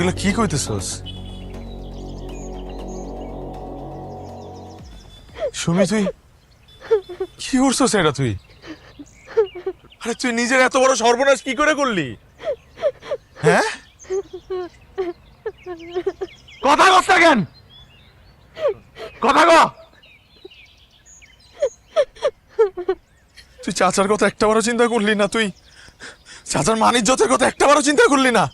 এগুলো কি কইতেছস? সুমি তুই কি করছস এটা তুই? আরে তুই নিজের এত বড় সর্বনাশ কি করে করলি? হ্যাঁ, কথা কস না কেন? কথা ক। তুই চাচার কথা একটা বারও চিন্তা করলি না? তুই চাচার মান ইজ্জতের কথা একটা বারও চিন্তা করলি না?